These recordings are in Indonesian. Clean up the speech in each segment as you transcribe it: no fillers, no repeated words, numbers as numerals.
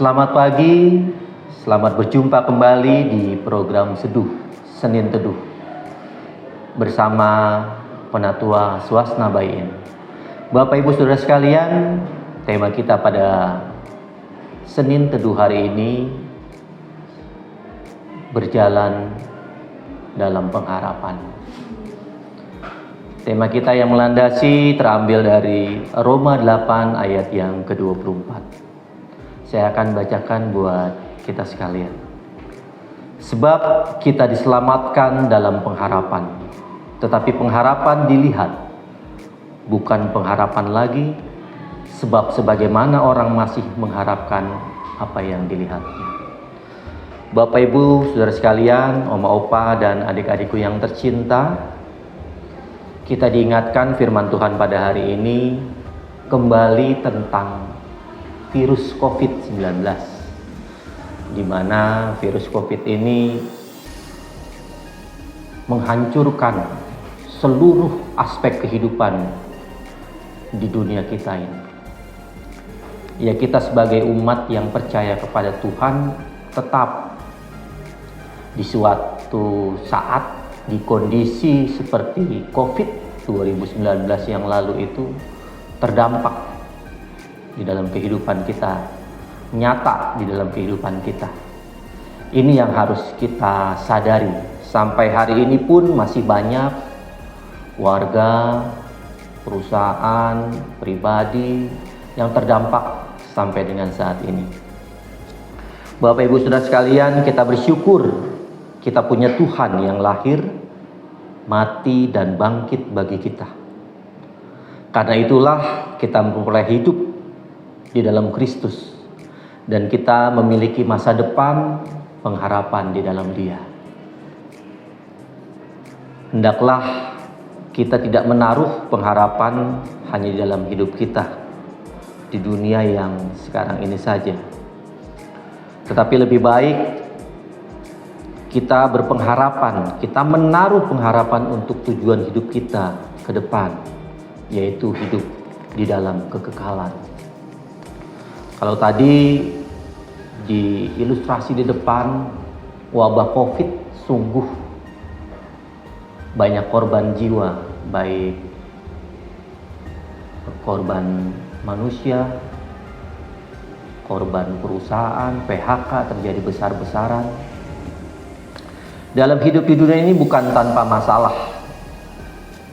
Selamat pagi, selamat berjumpa kembali di program Seduh, Senin Teduh bersama Penatua Swasna Bayin. Bapak Ibu Saudara sekalian, tema kita pada Senin Teduh hari ini berjalan dalam pengharapan. Tema kita yang melandasi terambil dari Roma 8 ayat yang ke-24. Saya akan bacakan buat kita sekalian. Sebab kita diselamatkan dalam pengharapan, tetapi pengharapan dilihat, bukan pengharapan lagi, sebab sebagaimana orang masih mengharapkan apa yang dilihatnya. Bapak Ibu, Saudara sekalian, Oma Opa dan adik-adikku yang tercinta, kita diingatkan firman Tuhan pada hari ini kembali tentang virus COVID-19, di mana virus COVID ini menghancurkan seluruh aspek kehidupan di dunia kita ini. Ya, kita sebagai umat yang percaya kepada Tuhan tetap di suatu saat, di kondisi seperti COVID 2019 yang lalu itu terdampak di dalam kehidupan kita, nyata di dalam kehidupan kita. Ini yang harus kita sadari. Sampai hari ini pun masih banyak warga, perusahaan, pribadi yang terdampak sampai dengan saat ini. Bapak Ibu Saudara sekalian, kita bersyukur kita punya Tuhan yang lahir, mati dan bangkit bagi kita. Karena itulah kita memperoleh hidup di dalam Kristus, dan kita memiliki masa depan pengharapan di dalam Dia. Hendaklah kita tidak menaruh pengharapan hanya di dalam hidup kita di dunia yang sekarang ini saja, tetapi lebih baik kita berpengharapan, kita menaruh pengharapan untuk tujuan hidup kita ke depan, yaitu hidup di dalam kekekalan. Kalau tadi di ilustrasi di depan, wabah COVID sungguh banyak korban jiwa, baik korban manusia, korban perusahaan, PHK terjadi besar-besaran. Dalam hidup di dunia ini bukan tanpa masalah.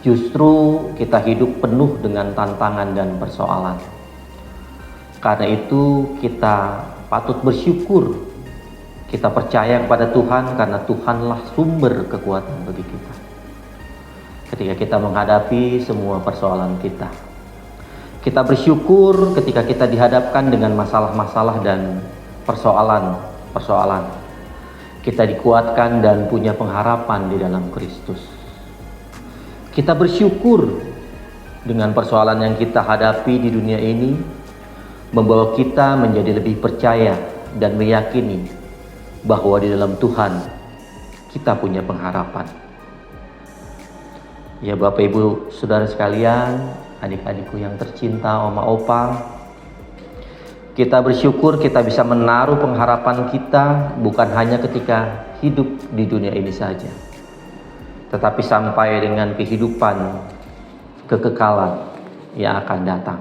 Justru kita hidup penuh dengan tantangan dan persoalan. Karena itu kita patut bersyukur. Kita percaya kepada Tuhan karena Tuhanlah sumber kekuatan bagi kita. Ketika kita menghadapi semua persoalan kita. Kita bersyukur ketika kita dihadapkan dengan masalah-masalah dan persoalan-persoalan. Kita dikuatkan dan punya pengharapan di dalam Kristus. Kita bersyukur dengan persoalan yang kita hadapi di dunia ini, membawa kita menjadi lebih percaya dan meyakini bahwa di dalam Tuhan kita punya pengharapan. Ya Bapak Ibu Saudara sekalian, adik-adikku yang tercinta, Oma Opa, kita bersyukur kita bisa menaruh pengharapan kita bukan hanya ketika hidup di dunia ini saja, tetapi sampai dengan kehidupan kekekalan yang akan datang.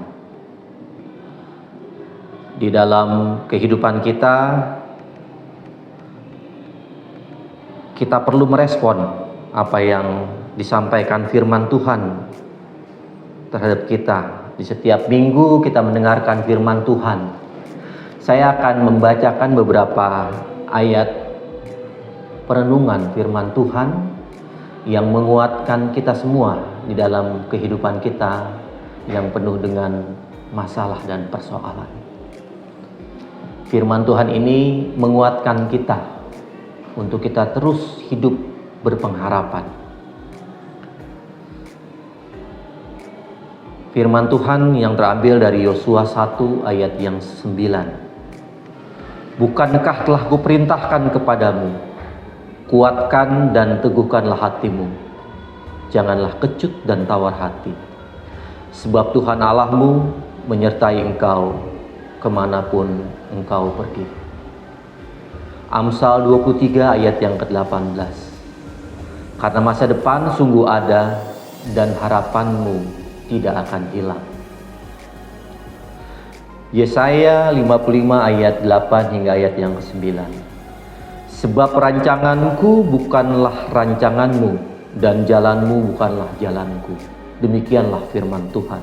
Di dalam kehidupan kita perlu merespon apa yang disampaikan firman Tuhan terhadap kita. Di setiap minggu kita mendengarkan firman Tuhan. Saya akan membacakan beberapa ayat perenungan firman Tuhan yang menguatkan kita semua di dalam kehidupan kita yang penuh dengan masalah dan persoalan. Firman Tuhan ini menguatkan kita untuk kita terus hidup berpengharapan. Firman Tuhan yang terambil dari Yosua 1 ayat yang 9. Bukankah telah kuperintahkan kepadamu, kuatkan dan teguhkanlah hatimu, janganlah kecut dan tawar hati, sebab Tuhan Allahmu menyertai engkau kemanapun engkau pergi. Amsal 23 ayat yang ke-18. Karena masa depan sungguh ada dan harapanmu tidak akan hilang. Yesaya 55 ayat 8 hingga ayat yang ke-9. Sebab rancanganku bukanlah rancanganmu dan jalanmu bukanlah jalanku. Demikianlah firman Tuhan.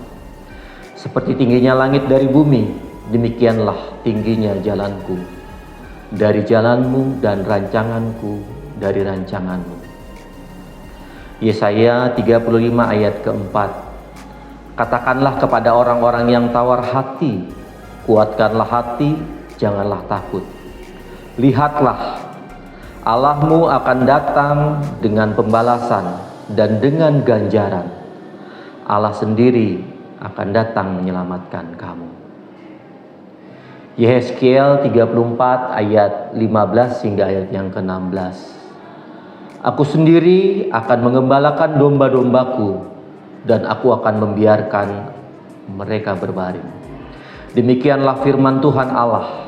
Seperti tingginya langit dari bumi, demikianlah tingginya jalanku dari jalanmu dan rancanganku dari rancanganmu. Yesaya 35 ayat keempat. Katakanlah kepada orang-orang yang tawar hati, kuatkanlah hati, janganlah takut. Lihatlah, Allahmu akan datang dengan pembalasan dan dengan ganjaran. Allah sendiri akan datang menyelamatkan kamu. Yehezkiel 34 ayat 15 hingga ayat yang ke-16. Aku sendiri akan mengembalakan domba-dombaku dan aku akan membiarkan mereka berbaring. Demikianlah firman Tuhan Allah.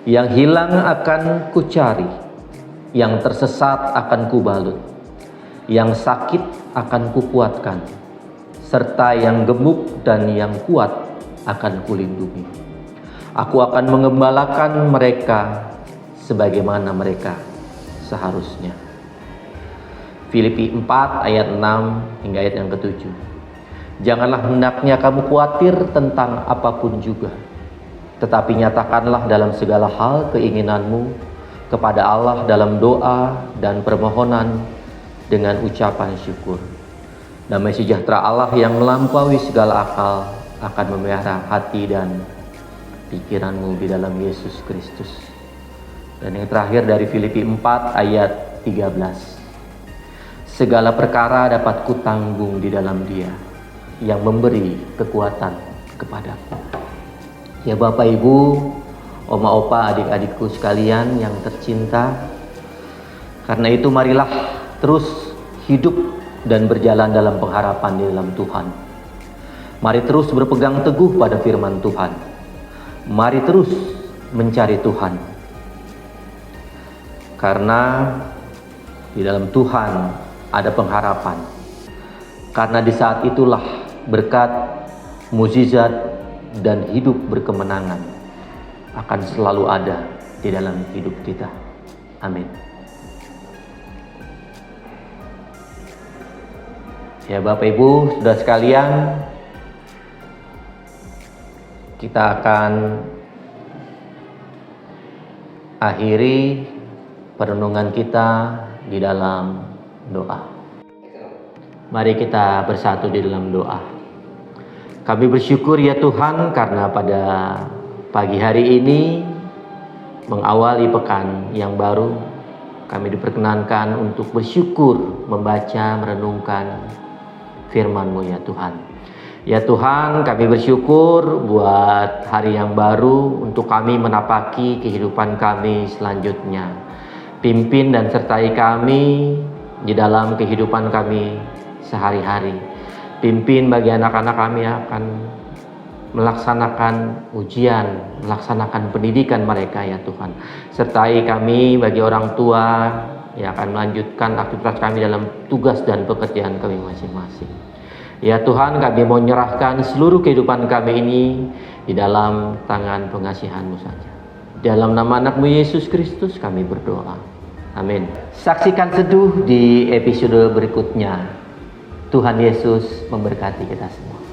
Yang hilang akan kucari, yang tersesat akan kubalut, yang sakit akan kukuatkan, serta yang gemuk dan yang kuat akan kulindungi. Aku akan mengembalakan mereka sebagaimana mereka seharusnya. Filipi 4 ayat 6 hingga ayat yang ke-7. Janganlah hendaknya kamu khawatir tentang apapun juga, tetapi nyatakanlah dalam segala hal keinginanmu kepada Allah dalam doa dan permohonan dengan ucapan syukur. Damai sejahtera Allah yang melampaui segala akal akan memelihara hati dan pikiranmu di dalam Yesus Kristus. Dan yang terakhir dari Filipi 4 ayat 13. Segala perkara dapat kutanggung di dalam Dia yang memberi kekuatan kepadaku. Ya Bapak Ibu, Oma Opa, adik-adikku sekalian yang tercinta, karena itu marilah terus hidup dan berjalan dalam pengharapan di dalam Tuhan. Mari terus berpegang teguh pada firman Tuhan. Mari terus mencari Tuhan. Karena di dalam Tuhan ada pengharapan. Karena di saat itulah berkat, mukjizat, dan hidup berkemenangan akan selalu ada di dalam hidup kita. Amin. Ya Bapak Ibu, saudara sekalian, kita akan akhiri perenungan kita di dalam doa. Mari kita bersatu di dalam doa. Kami bersyukur ya Tuhan karena pada pagi hari ini mengawali pekan yang baru, kami diperkenankan untuk bersyukur, membaca, merenungkan firman-Mu ya Tuhan. Ya Tuhan, kami bersyukur buat hari yang baru untuk kami menapaki kehidupan kami selanjutnya. Pimpin dan sertai kami di dalam kehidupan kami sehari-hari. Pimpin bagi anak-anak kami yang akan melaksanakan ujian, melaksanakan pendidikan mereka ya Tuhan. Sertai kami bagi orang tua yang akan melanjutkan aktivitas kami dalam tugas dan pekerjaan kami masing-masing. Ya Tuhan, kami mau menyerahkan seluruh kehidupan kami ini di dalam tangan pengasihan-Mu saja. Dalam nama anak-Mu Yesus Kristus kami berdoa. Amin. Saksikan teduh di episode berikutnya. Tuhan Yesus memberkati kita semua.